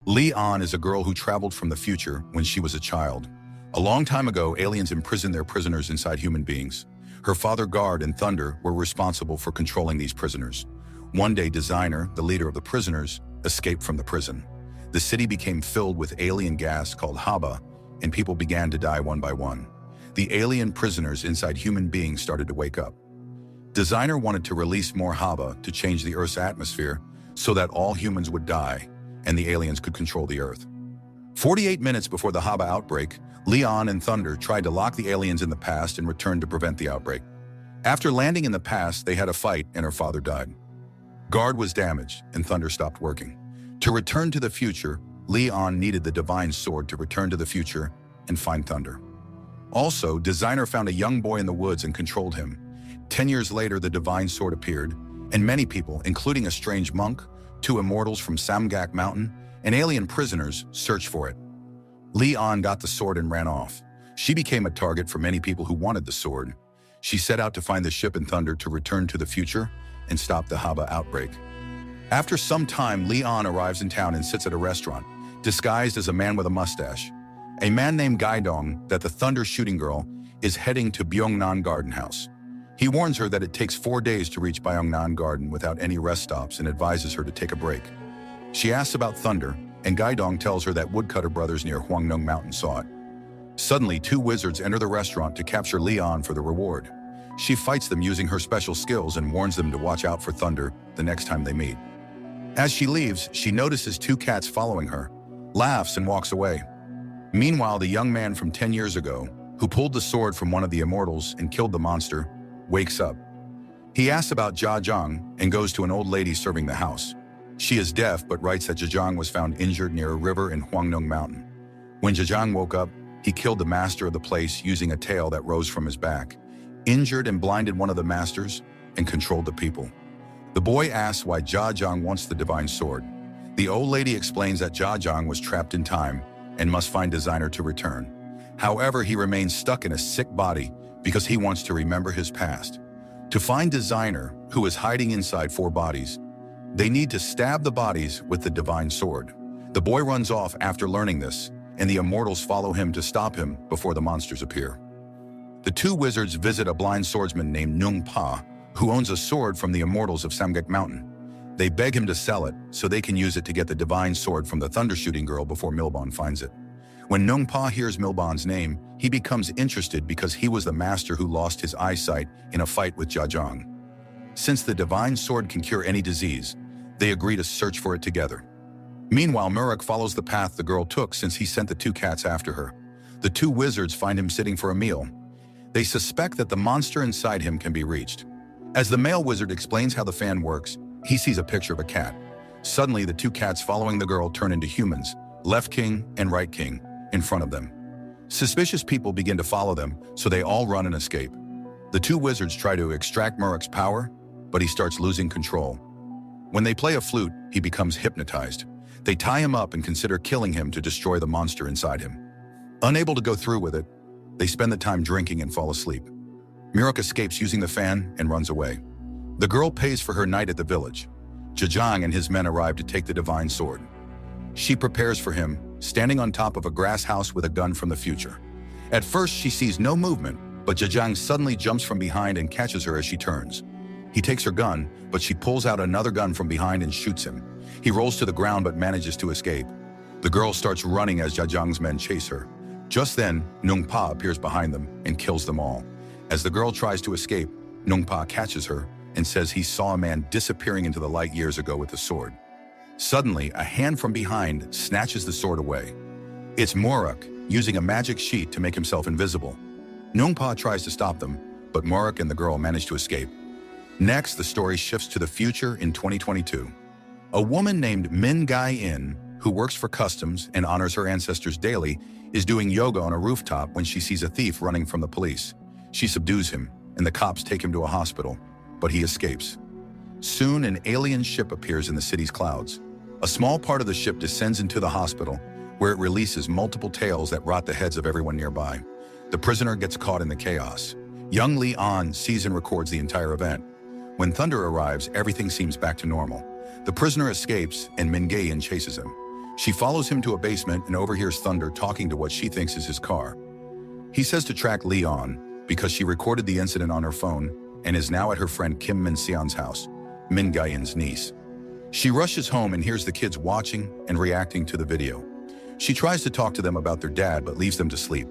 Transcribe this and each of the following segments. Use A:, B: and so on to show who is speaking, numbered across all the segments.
A: Leon is a girl who traveled from the future when she was a child. A long time ago, aliens imprisoned their prisoners inside human beings. Her father, Guard, and Thunder were responsible for controlling these prisoners. One day, Designer, the leader of the prisoners, escaped from the prison. The city became filled with alien gas called Haba, and people began to die one by one. The alien prisoners inside human beings started to wake up. Designer wanted to release more Haba to change the Earth's atmosphere so that all humans would die and the aliens could control the Earth. 48 minutes before the Haba outbreak, Leon and Thunder tried to lock the aliens in the past and returned to prevent the outbreak. After landing in the past, they had a fight and her father died. Guard was damaged and Thunder stopped working. To return to the future, Leon needed the divine sword to return to the future and find Thunder. Also, Designer found a young boy in the woods and controlled him. 10 years later, the divine sword appeared, and many people, including a strange monk, 2 immortals from Samgak Mountain, and alien prisoners, searched for it. Leon got the sword and ran off. She became a target for many people who wanted the sword. She set out to find the ship and Thunder to return to the future and stop the Haba outbreak. After some time, Leon arrives in town and sits at a restaurant, disguised as a man with a mustache. A man named Gaidong, that the Thunder shooting girl, is heading to Byungnan Garden House. He warns her that it takes 4 days to reach Byungnan Garden without any rest stops and advises her to take a break. She asks about Thunder, and Gaidong tells her that Woodcutter Brothers near Hwangnung Mountain saw it. Suddenly, 2 wizards enter the restaurant to capture Leon for the reward. She fights them using her special skills and warns them to watch out for Thunder the next time they meet. As she leaves, she notices 2 cats following her, laughs and walks away. Meanwhile, the young man from 10 years ago, who pulled the sword from one of the immortals and killed the monster, wakes up. He asks about Zhang and goes to an old lady serving the house. She is deaf but writes that Zhang was found injured near a river in Hwangnung Mountain. When Zhang woke up, he killed the master of the place using a tail that rose from his back, injured and blinded one of the masters, and controlled the people. The boy asks why Zhang wants the divine sword. The old lady explains that Zhang was trapped in time and must find Designer to return. However, he remains stuck in a sick body because he wants to remember his past. To find Designer, who is hiding inside 4 bodies, they need to stab the bodies with the divine sword. The boy runs off after learning this, and the immortals follow him to stop him before the monsters appear. The 2 wizards visit a blind swordsman named Nung Pa, who owns a sword from the immortals of Samgak Mountain. They beg him to sell it so they can use it to get the divine sword from the Thunder shooting girl before Milbon finds it. When Nung Pa hears Milbon's name, he becomes interested because he was the master who lost his eyesight in a fight with Zhang. Since the divine sword can cure any disease, they agree to search for it together. Meanwhile, Murak follows the path the girl took since he sent the 2 cats after her. The 2 wizards find him sitting for a meal. They suspect that the monster inside him can be reached. As the male wizard explains how the fan works, he sees a picture of a cat. Suddenly, the 2 cats following the girl turn into humans, Left King and Right King, in front of them. Suspicious people begin to follow them, so they all run and escape. The 2 wizards try to extract Murak's power, but he starts losing control. When they play a flute, he becomes hypnotized. They tie him up and consider killing him to destroy the monster inside him. Unable to go through with it, they spend the time drinking and fall asleep. Murak escapes using the fan and runs away. The girl pays for her night at the village. Zhang and his men arrive to take the divine sword. She prepares for him, standing on top of a grass house with a gun from the future. At first, she sees no movement, but Zhang suddenly jumps from behind and catches her as she turns. He takes her gun, but she pulls out another gun from behind and shoots him. He rolls to the ground but manages to escape. The girl starts running as Zhang's men chase her. Just then, Nung Pa appears behind them and kills them all. As the girl tries to escape, Nung Pa catches her and says he saw a man disappearing into the light years ago with a sword. Suddenly, a hand from behind snatches the sword away. It's Murak, using a magic sheet to make himself invisible. Nung Pa tries to stop them, but Murak and the girl manage to escape. Next, the story shifts to the future in 2022. A woman named Min Gai-in, who works for customs and honors her ancestors daily, is doing yoga on a rooftop when she sees a thief running from the police. She subdues him, and the cops take him to a hospital, but he escapes. Soon, an alien ship appears in the city's clouds. A small part of the ship descends into the hospital, where it releases multiple tails that rot the heads of everyone nearby. The prisoner gets caught in the chaos. Young Leon sees and records the entire event. When Thunder arrives, everything seems back to normal. The prisoner escapes, and Min Gai-in chases him. She follows him to a basement and overhears Thunder talking to what she thinks is his car. He says to track Leon because she recorded the incident on her phone and is now at her friend Kim Min-seon's house, Min Ga-in's niece. She rushes home and hears the kids watching and reacting to the video. She tries to talk to them about their dad but leaves them to sleep.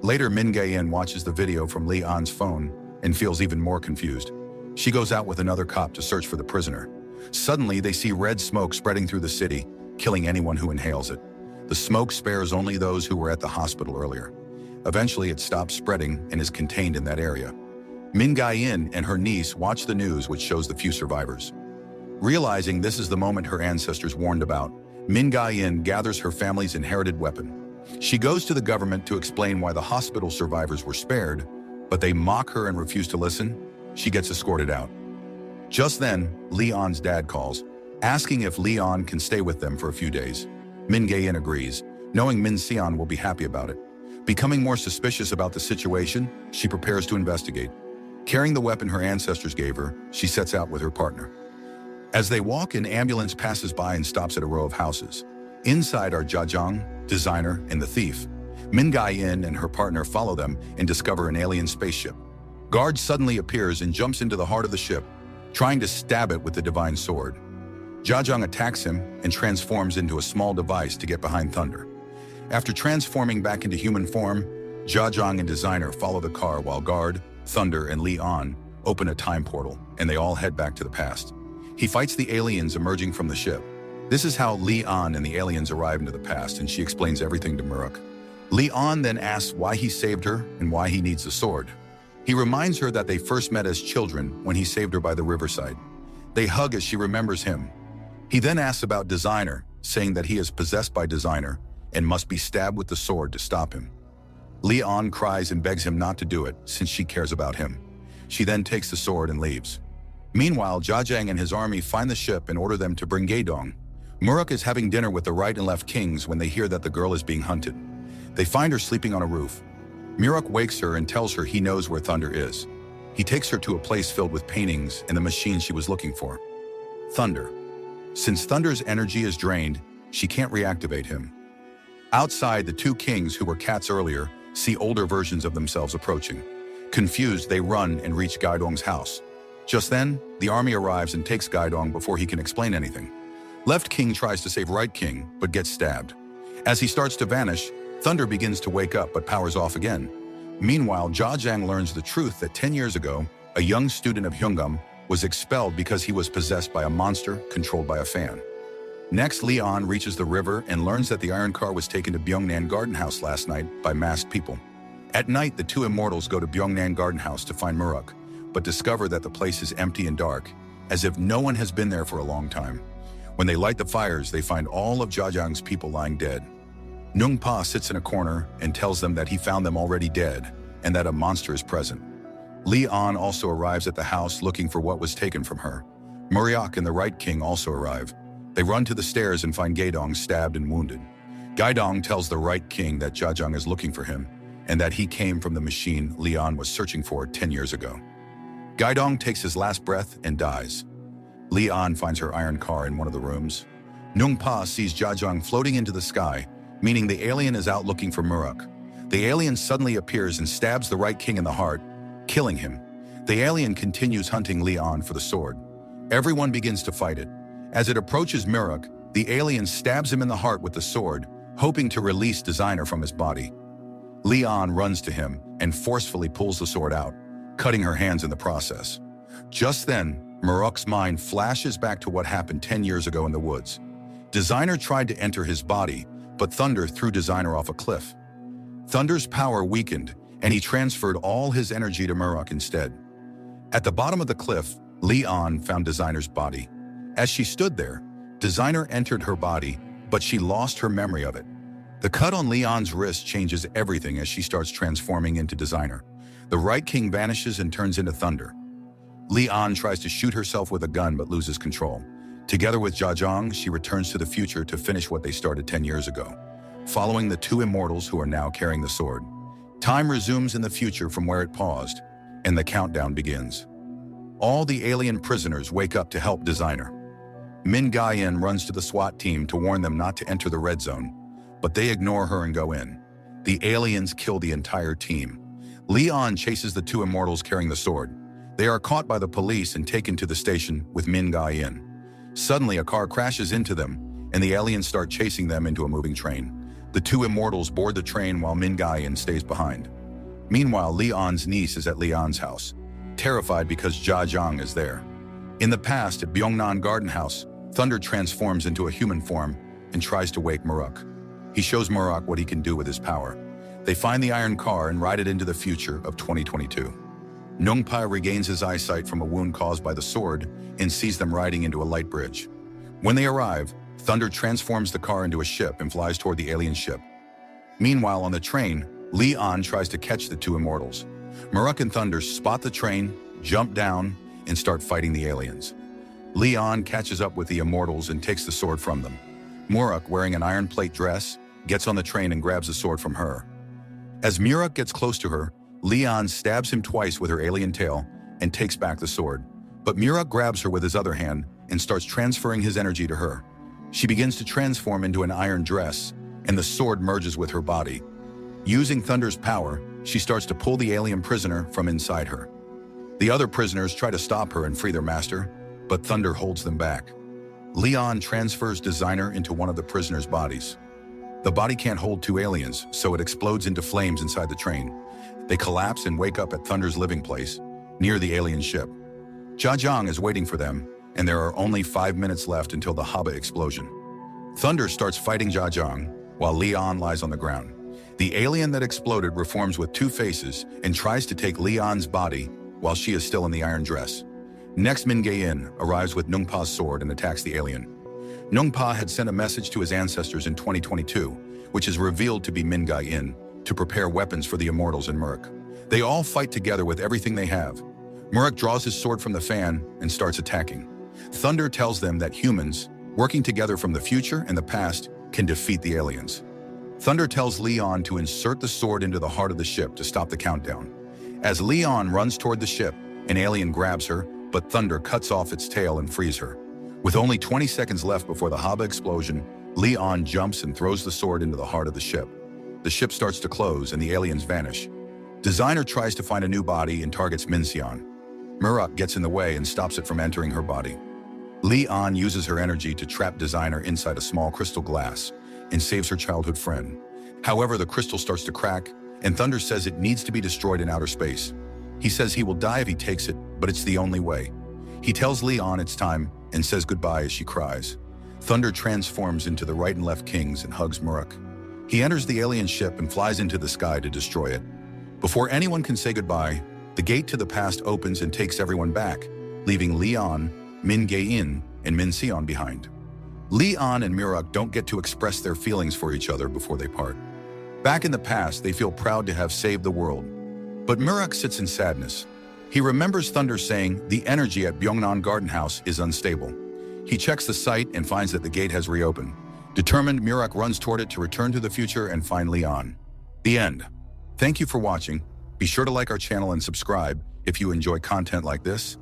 A: Later, Min Ga-in watches the video from Leon's phone and feels even more confused. She goes out with another cop to search for the prisoner. Suddenly, they see red smoke spreading through the city, killing anyone who inhales it. The smoke spares only those who were at the hospital earlier. Eventually, it stops spreading and is contained in that area. Min Ga-in and her niece watch the news, which shows the few survivors. Realizing this is the moment her ancestors warned about, Min Ga-in gathers her family's inherited weapon. She goes to the government to explain why the hospital survivors were spared, but they mock her and refuse to listen. She gets escorted out. Just then, Leon's dad calls, asking if Leon can stay with them for a few days. Min Ga-in agrees, knowing Min-seon will be happy about it. Becoming more suspicious about the situation, she prepares to investigate. Carrying the weapon her ancestors gave her, she sets out with her partner. As they walk, an ambulance passes by and stops at a row of houses. Inside are Jajang, Designer, and the thief. Min Ga-in and her partner follow them and discover an alien spaceship. Guard suddenly appears and jumps into the heart of the ship, trying to stab it with the divine sword. Jajang attacks him and transforms into a small device to get behind Thunder. After transforming back into human form, Jajang and Designer follow the car while Guard, Thunder, and Leon open a time portal, and they all head back to the past. He fights the aliens emerging from the ship. This is how Leon and the aliens arrive into the past, and she explains everything to Murok. Leon then asks why he saved her and why he needs the sword. He reminds her that they first met as children when he saved her by the riverside. They hug as she remembers him. He then asks about Designer, saying that he is possessed by Designer and must be stabbed with the sword to stop him. Leon cries and begs him not to do it since she cares about him. She then takes the sword and leaves. Meanwhile, Jajang and his army find the ship and order them to bring Gaedong. Murok is having dinner with the right and left kings when they hear that the girl is being hunted. They find her sleeping on a roof. Murok wakes her and tells her he knows where Thunder is. He takes her to a place filled with paintings and the machine she was looking for. Thunder. Since Thunder's energy is drained, she can't reactivate him. Outside, the two kings who were cats earlier see older versions of themselves approaching. Confused, they run and reach Gaedong's house. Just then, the army arrives and takes Gaedong before he can explain anything. Left King tries to save Right King, but gets stabbed. As he starts to vanish, Thunder begins to wake up but powers off again. Meanwhile, Jajang learns the truth that 10 years ago, a young student of Hyungam was expelled because he was possessed by a monster controlled by a fan. Next, Leon reaches the river and learns that the iron car was taken to Byungnan Garden House last night by masked people. At night, the two immortals go to Byungnan Garden House to find Murok, but discover that the place is empty and dark, as if no one has been there for a long time. When they light the fires, they find all of Jajang's people lying dead. Nung Pa sits in a corner and tells them that he found them already dead and that a monster is present. Leon also arrives at the house looking for what was taken from her. Muriok and the Right King also arrive. They run to the stairs and find Gaedong stabbed and wounded. Gaedong tells the Right King that Jajang is looking for him and that he came from the machine Leon was searching for 10 years ago. Gaedong takes his last breath and dies. Leon finds her iron car in one of the rooms. Nung Pa sees Jajang floating into the sky, meaning the alien is out looking for Murok. The alien suddenly appears and stabs the Right King in the heart, killing him. The alien continues hunting Leon for the sword. Everyone begins to fight it. As it approaches Murok, the alien stabs him in the heart with the sword, hoping to release Designer from his body. Leon runs to him and forcefully pulls the sword out, cutting her hands in the process. Just then, Murok's mind flashes back to what happened 10 years ago in the woods. Designer tried to enter his body, but Thunder threw Designer off a cliff. Thunder's power weakened, and he transferred all his energy to Murok instead. At the bottom of the cliff, Leon found Designer's body. As she stood there, Designer entered her body, but she lost her memory of it. The cut on Leon's wrist changes everything as she starts transforming into Designer. The Right King vanishes and turns into Thunder. Leon tries to shoot herself with a gun but loses control. Together with Jajang, she returns to the future to finish what they started 10 years ago, following the two immortals who are now carrying the sword. Time resumes in the future from where it paused, and the countdown begins. All the alien prisoners wake up to help Designer. Min Gai-in runs to the SWAT team to warn them not to enter the red zone, but they ignore her and go in. The aliens kill the entire team. Leon chases the two immortals carrying the sword. They are caught by the police and taken to the station with Min Gai-in. Suddenly, a car crashes into them, and the aliens start chasing them into a moving train. The two immortals board the train while Min Gai-in stays behind. Meanwhile, Leon's niece is at Leon's house, terrified because Jia Zhang is there. In the past, at Byungnan Garden House, Thunder transforms into a human form and tries to wake Muruk. He shows Muruk what he can do with his power. They find the iron car and ride it into the future of 2022. Nungpa regains his eyesight from a wound caused by the sword and sees them riding into a light bridge. When they arrive, Thunder transforms the car into a ship and flies toward the alien ship. Meanwhile, on the train, Leon tries to catch the two immortals. Muruk and Thunder spot the train, jump down, and start fighting the aliens. Leon catches up with the immortals and takes the sword from them. Muruk, wearing an iron plate dress, gets on the train and grabs the sword from her. As Muruk gets close to her, Leon stabs him twice with her alien tail and takes back the sword. But Muruk grabs her with his other hand and starts transferring his energy to her. She begins to transform into an iron dress, and the sword merges with her body. Using Thunder's power, she starts to pull the alien prisoner from inside her. The other prisoners try to stop her and free their master, but Thunder holds them back. Leon transfers Designer into one of the prisoners' bodies. The body can't hold two aliens, so it explodes into flames inside the train. They collapse and wake up at Thunder's living place, near the alien ship. Jia Zhang is waiting for them, and there are only 5 minutes left until the Haba explosion. Thunder starts fighting Jia Zhang, while Leon lies on the ground. The alien that exploded reforms with two faces and tries to take Leon's body while she is still in the iron dress. Next, Min Gai-in arrives with Nungpa's sword and attacks the alien. Nungpa had sent a message to his ancestors in 2022, which is revealed to be Min Gai-in, to prepare weapons for the immortals and Muruk. They all fight together with everything they have. Muruk draws his sword from the fan and starts attacking. Thunder tells them that humans, working together from the future and the past, can defeat the aliens. Thunder tells Leon to insert the sword into the heart of the ship to stop the countdown. As Leon runs toward the ship, an alien grabs her, but Thunder cuts off its tail and frees her. With only 20 seconds left before the Haba explosion, Leon jumps and throws the sword into the heart of the ship. The ship starts to close and the aliens vanish. Designer tries to find a new body and targets Minseon. Muruk gets in the way and stops it from entering her body. Leon uses her energy to trap Designer inside a small crystal glass and saves her childhood friend. However, the crystal starts to crack, and Thunder says it needs to be destroyed in outer space. He says he will die if he takes it, but it's the only way. He tells Leon it's time and says goodbye as she cries. Thunder transforms into the right and left kings and hugs Muruk. He enters the alien ship and flies into the sky to destroy it. Before anyone can say goodbye, the gate to the past opens and takes everyone back, leaving Leon, Min Gai-in, and Minseon behind. Leon and Muruk don't get to express their feelings for each other before they part. Back in the past, they feel proud to have saved the world. But Muruk sits in sadness. He remembers Thunder saying the energy at Byungnan Garden House is unstable. He checks the site and finds that the gate has reopened. Determined, Muruk runs toward it to return to the future and find Leon. The end. Thank you for watching. Be sure to like our channel and subscribe if you enjoy content like this.